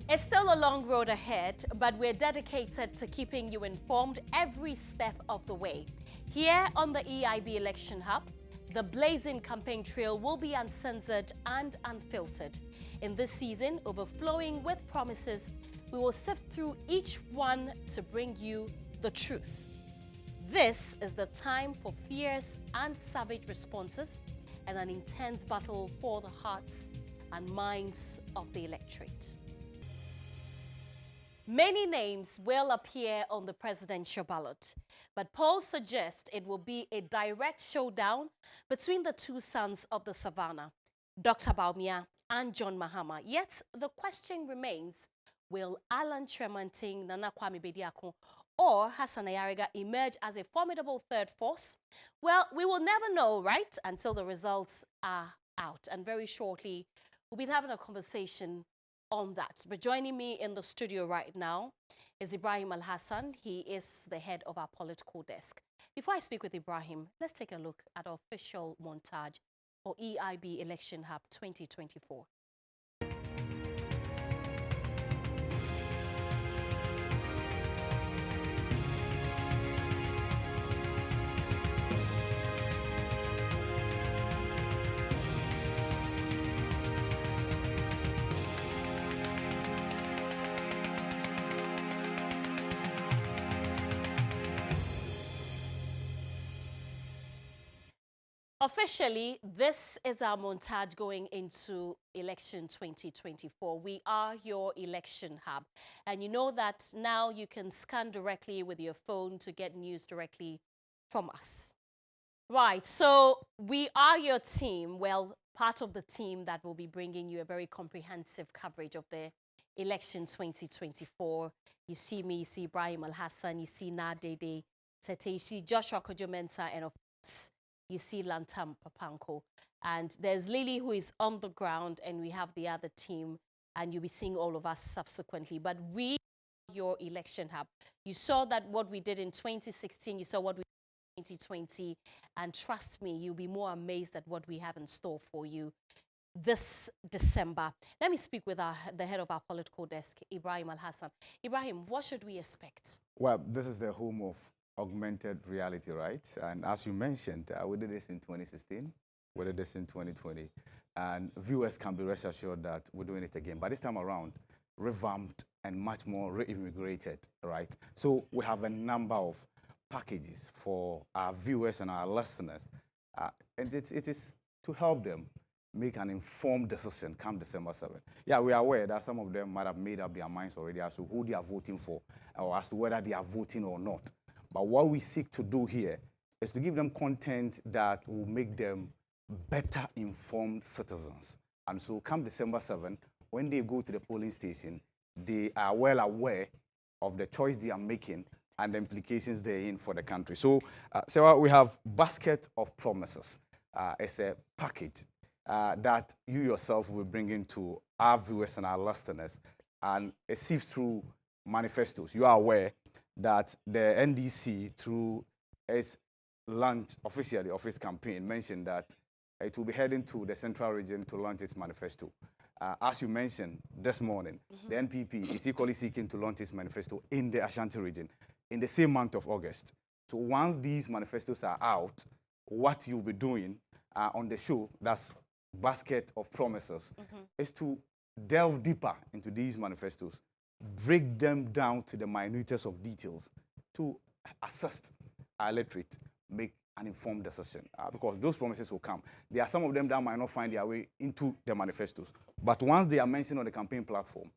It's still a long road ahead, but we're dedicated to keeping you informed every step of the way. Here on the EIB Election Hub, the blazing campaign trail will be uncensored and unfiltered. In this season, overflowing with promises, we will sift through each one to bring you the truth. This is the time for fierce and savage responses and an intense battle for the hearts and minds of the electorate. Many names will appear on the presidential ballot, but polls suggest it will be a direct showdown between the two sons of the savannah, Dr. Bawumia and John Mahama. Yet the question remains, will Alan Tremantin, Nana Kwame Bediako, or Hassan Ayariga emerge as a formidable third force? Well, we will never know, right, until the results are out. And very shortly, we'll be having a conversation on that. But joining me in the studio right now is Ibrahim Al-Hassan. He is the head of our political desk. Before I speak with Ibrahim, let's take a look at our official montage for EIB Election Hub 2024. Officially, this is our montage going into election 2024. We are your election hub. And you know that now you can scan directly with your phone to get news directly from us. Right, so we are your team, well, part of the team that will be bringing you a very comprehensive coverage of the election 2024. You see me, you see Ibrahim Al-Hassan, you see Nadede Tete, you see Joshua Kojo-Mensah, and of course, you see Lantam Papanko. And there's Lily, who is on the ground, and we have the other team, and you'll be seeing all of us subsequently. But we are your election hub. You saw that what we did in 2016, you saw what we did in 2020, and trust me, you'll be more amazed at what we have in store for you this December. Let me speak with the head of our political desk, Ibrahim Al-Hassan. Ibrahim, what should we expect? Well, this is the home of augmented reality, right? And as you mentioned, we did this in 2016, we did this in 2020, and viewers can be rest assured that we're doing it again. But this time around, revamped and much more reinvigorated, right? So we have a number of packages for our viewers and our listeners, and it is to help them make an informed decision come December 7th. Yeah, we are aware that some of them might have made up their minds already as to who they are voting for or as to whether they are voting or not. But what we seek to do here is to give them content that will make them better informed citizens. And so come December 7th, when they go to the polling station, they are well aware of the choice they are making and the implications they're in for the country. So, we have Basket of Promises. It's a package that you yourself will bring into our viewers and our listeners, and it sifts through manifestos. You are aware that the NDC, through its launch officially of its campaign, mentioned that it will be heading to the central region to launch its manifesto. As you mentioned this morning, the NPP is equally seeking to launch its manifesto in the Ashanti region in the same month of August. So once these manifestos are out, what you'll be doing on the show, that's Basket of Promises, is to delve deeper into these manifestos, break them down to the minutest of details to assist our electorate make an informed decision, because those promises will come. There are some of them that might not find their way into the manifestos, but once they are mentioned on the campaign platform,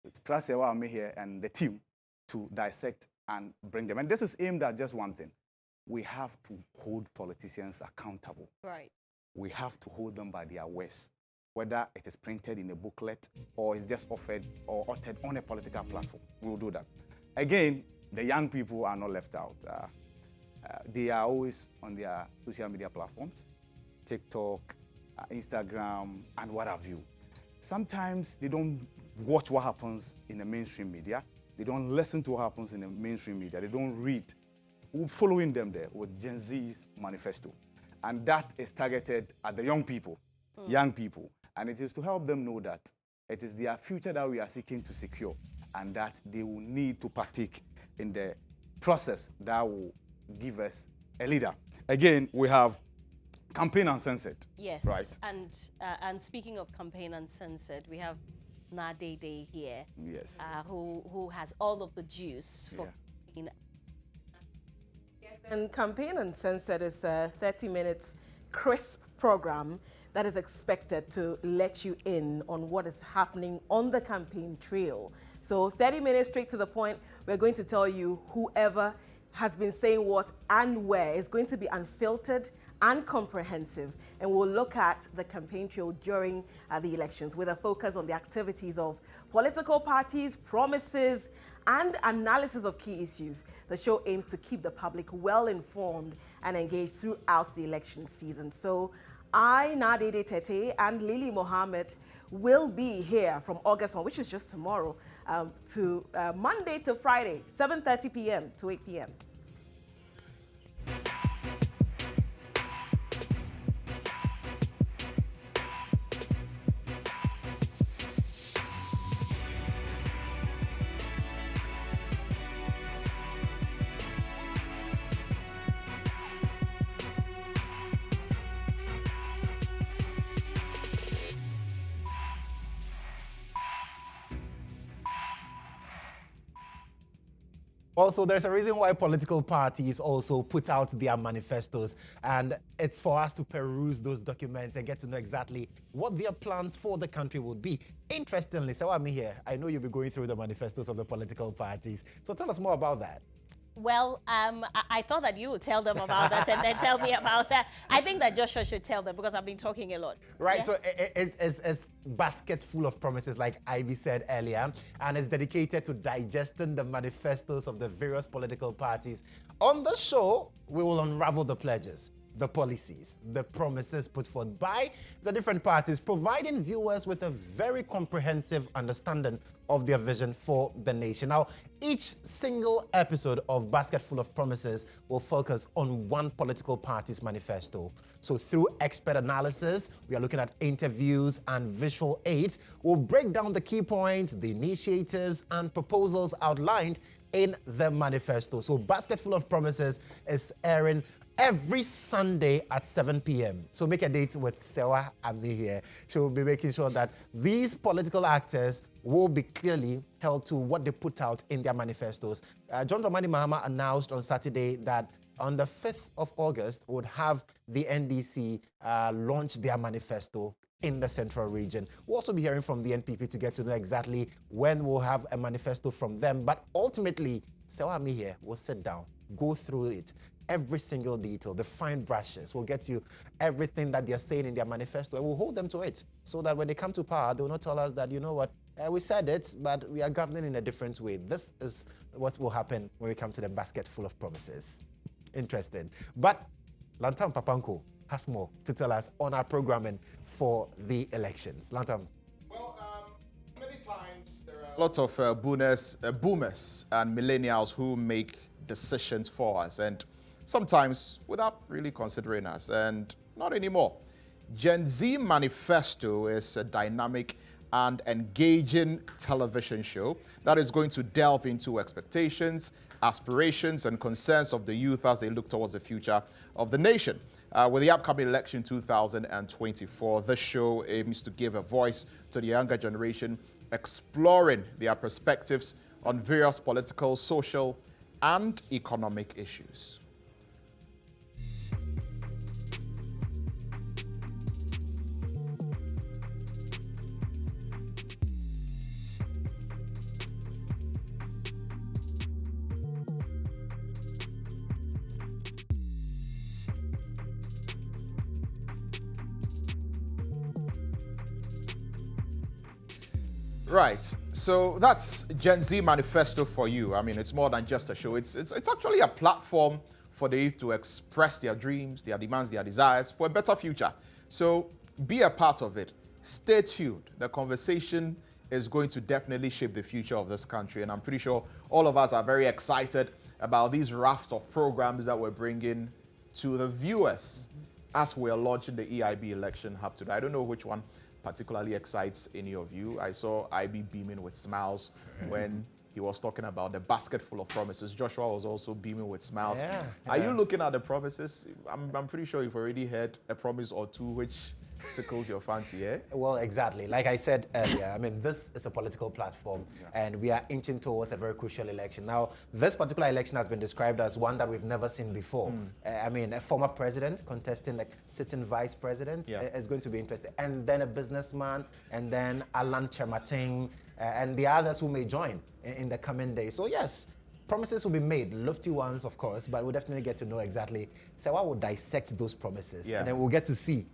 it's Trust me here and the team to dissect and bring them. And this is aimed at just one thing. We have to hold politicians accountable. Right. We have to hold them by their words, whether it is printed in a booklet or it's just offered or uttered on a political platform. We will do that. Again, the young people are not left out. They are always on their social media platforms, TikTok, Instagram, and what have you. Sometimes they don't watch what happens in the mainstream media. They don't listen to what happens in the mainstream media. They don't read. We're following them there with Gen Z's manifesto. And that is targeted at the young people, and it is to help them know that It is their future that we are seeking to secure, and that they will need to partake in the process that will give us a leader. Again, we have Campaign Uncensored. Yes. Right. And speaking of Campaign Uncensored, we have Nadede here. Yes. Who has all of the juice for campaign. And Campaign Uncensored is a 30 minutes crisp program that is expected to let you in on what is happening on the campaign trail. So 30 minutes straight to the point. We're going to tell you whoever has been saying what and where. Is going to be unfiltered and comprehensive, and we'll look at the campaign trail during the elections with a focus on the activities of political parties, promises, and analysis of key issues. The show aims to keep the public well informed and engaged throughout the election season. So I, Nadede Tete, and Lily Mohammed will be here from August 1, which is just tomorrow, to Monday to Friday, 7:30 p.m. to 8 p.m. Also, there's a reason why political parties also put out their manifestos, and it's for us to peruse those documents and get to know exactly what their plans for the country would be. Interestingly, Sawami here, I know you'll be going through the manifestos of the political parties, so tell us more about that. Well, I thought that you would tell them about that and then tell me about that. I think that Joshua should tell them because I've been talking a lot. Right, Yeah? so it's basket full of promises, like Ivy said earlier, and it's dedicated to digesting the manifestos of the various political parties. On the show, we will unravel the pledges, the policies, the promises put forth by the different parties, providing viewers with a very comprehensive understanding of their vision for the nation. Now, each single episode of Basket Full of Promises will focus on one political party's manifesto. So through expert analysis, we are looking at interviews and visual aids. We'll break down the key points, the initiatives, and proposals outlined in the manifesto. So Basket Full of Promises is airing every Sunday at 7 p.m. So make a date with Sewa Ami here. She will be making sure that these political actors will be clearly held to what they put out in their manifestos. John Dramani Mahama announced on Saturday that on the 5th of August would have the NDC launch their manifesto in the central region. We'll also be hearing from the NPP to get to know exactly when we'll have a manifesto from them. But ultimately, Sewa Ami here will sit down, go through it, every single detail, the fine brushes. Will get you everything that they're saying in their manifesto, and we'll hold them to it so that when they come to power, they will not tell us that, you know what, we said it, but we are governing in a different way. This is what will happen when we come to the Basket Full of Promises. Interesting. But Lantam Papanko has more to tell us on our programming for the elections. Lantam. Well, many times there are a lot of boomers and millennials who make decisions for us, and sometimes without really considering us, and not anymore. Gen Z Manifesto is a dynamic and engaging television show that is going to delve into expectations, aspirations, and concerns of the youth as they look towards the future of the nation. With the upcoming election 2024, this show aims to give a voice to the younger generation, exploring their perspectives on various political, social, and economic issues. Right, so that's Gen Z Manifesto for you. I mean, it's more than just a show. It's actually a platform for the youth to express their dreams, their demands, their desires for a better future. So be a part of it. Stay tuned. The conversation is going to definitely shape the future of this country, and I'm pretty sure all of us are very excited about these raft of programs that we're bringing to the viewers as we're launching the EIB election hub today. I don't know which one particularly excites any of you. I saw IB beaming with smiles when he was talking about the basket full of promises. Joshua was also beaming with smiles. Yeah, Are you looking at the promises? I'm pretty sure you've already heard a promise or two which tickles your fancy, eh? Well, exactly. Like I said earlier, I mean, this is a political platform, and we are inching towards a very crucial election. Now, this particular election has been described as one that we've never seen before. I mean, a former president contesting, like, sitting vice president is going to be interesting. And then a businessman, and then Alan Chemating, and the others who may join in the coming days. So, yes, promises will be made, lofty ones, of course, but we'll definitely get to know exactly. So I will dissect those promises, and then we'll get to see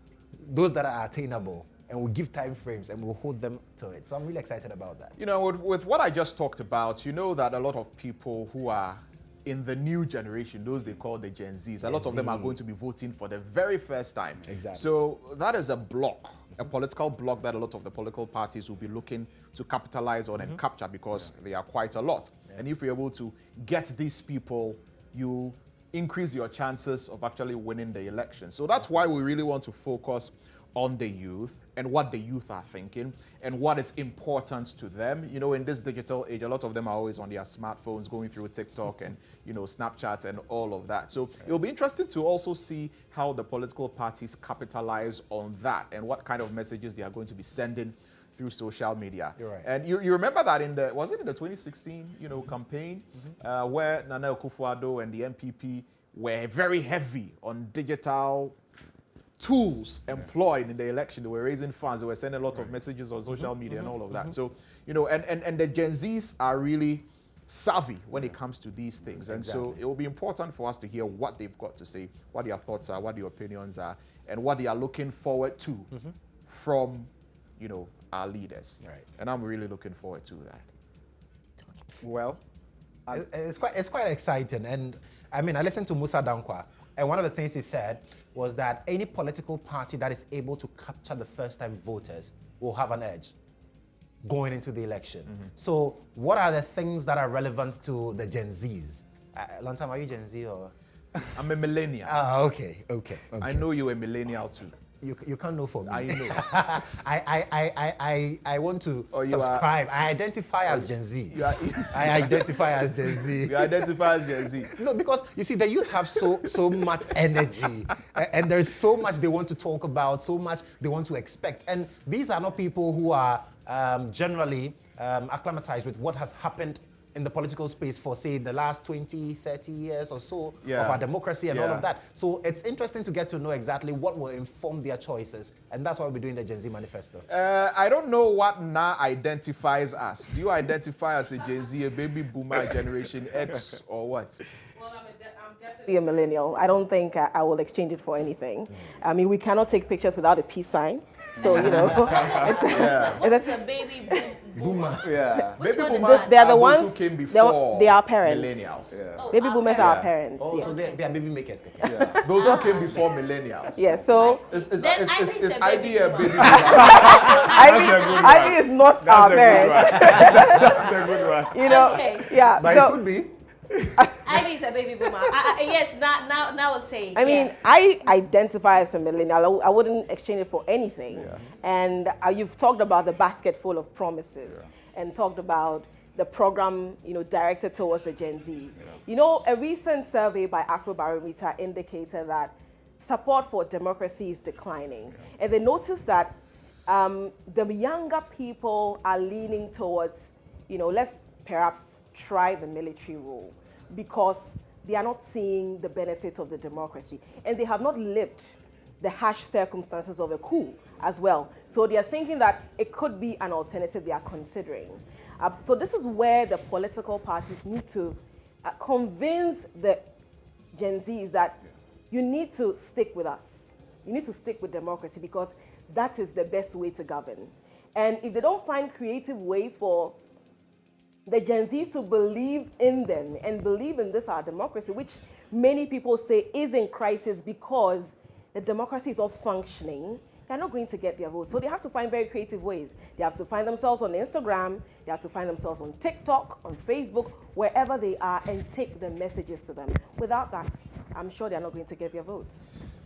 those that are attainable, and we'll give time frames and we'll hold them to it. So I'm really excited about that. You know, with what I just talked about, you know that a lot of people who are in the new generation, those they call the Gen Zs, a lot of them are going to be voting for the very first time. Exactly. So that is a block, a political block that a lot of the political parties will be looking to capitalize on and capture, because they are quite a lot. And if you're able to get these people, you increase your chances of actually winning the election. So that's why we really want to focus on the youth and what the youth are thinking and what is important to them. You know, in this digital age, a lot of them are always on their smartphones going through TikTok and, you know, Snapchat and all of that. So it'll be interesting to also see how the political parties capitalize on that and what kind of messages they are going to be sending through social media. You're right. And you remember that in the, was it in the 2016, you know, campaign where Nana Akufo-Addo and the MPP were very heavy on digital tools employed in the election. They were raising funds. They were sending a lot of messages on social media and all of that. So, you know, and the Gen Zs are really savvy when it comes to these things. And so it will be important for us to hear what they've got to say, what their thoughts are, what their opinions are, and what they are looking forward to from, you know, our leaders. Right. And I'm really looking forward to that. Well, It's quite exciting. And I mean, I listened to Musa Dankwa, and one of the things he said was that any political party that is able to capture the first-time voters will have an edge going into the election. So what are the things that are relevant to the Gen Zs? Long time, are you Gen Z or? I'm a millennial. Ah, okay. I know you're a millennial too. You can't know for me. I know. I want to Oh, you subscribe. I identify as Gen Z. You are, I identify as Gen Z. you identify as Gen Z. No, because you see, the youth have so much energy, and there's so much they want to talk about, so much they want to expect. And these are not people who are generally acclimatized with what has happened in the political space for, say, the last 20, 30 years or so of our democracy and all of that. So it's interesting to get to know exactly what will inform their choices. And that's why we'll be doing the Gen Z manifesto. I don't know what now identifies us. Do you identify as a Gen Z, a baby boomer, Generation X, or what? Well, I'm definitely a millennial. I don't think I will exchange it for anything. I mean, we cannot take pictures without a peace sign. So, you know, It's a baby Boomer. yeah. Which Baby one is boomers that? They are the those ones who came before they are parents. millennials. Yeah. Oh, Baby our boomers parents. are parents. Oh, yes. so they are baby makers. Yeah. Those who came before millennials. Yeah, so Is Then I think it's a IB baby a boomer. baby boomer? Ivy is not our parents. That's a good one. You know, Okay. yeah. But so, it could be. Ivy is a baby boomer. Yes, now it's saying. I mean, I identify as a millennial. I wouldn't exchange it for anything. And you've talked about the basket full of promises and talked about the program, you know, directed towards the Gen Zs. You know, a recent survey by Afrobarometer indicated that support for democracy is declining. And they noticed that the younger people are leaning towards, you know, let's perhaps try the military rule, because they are not seeing the benefits of the democracy, and they have not lived the harsh circumstances of a coup as well. So they are thinking that it could be an alternative they are considering. So this is where the political parties need to convince the Gen Zs that you need to stick with us. You need to stick with democracy, because that is the best way to govern. And if they don't find creative ways for the Gen Zs to believe in them and believe in this, our democracy, which many people say is in crisis because the democracy is not functioning, they're not going to get their votes. So they have to find very creative ways. They have to find themselves on Instagram, they have to find themselves on TikTok, on Facebook, wherever they are, and take the messages to them. Without that, I'm sure they're not going to get their votes.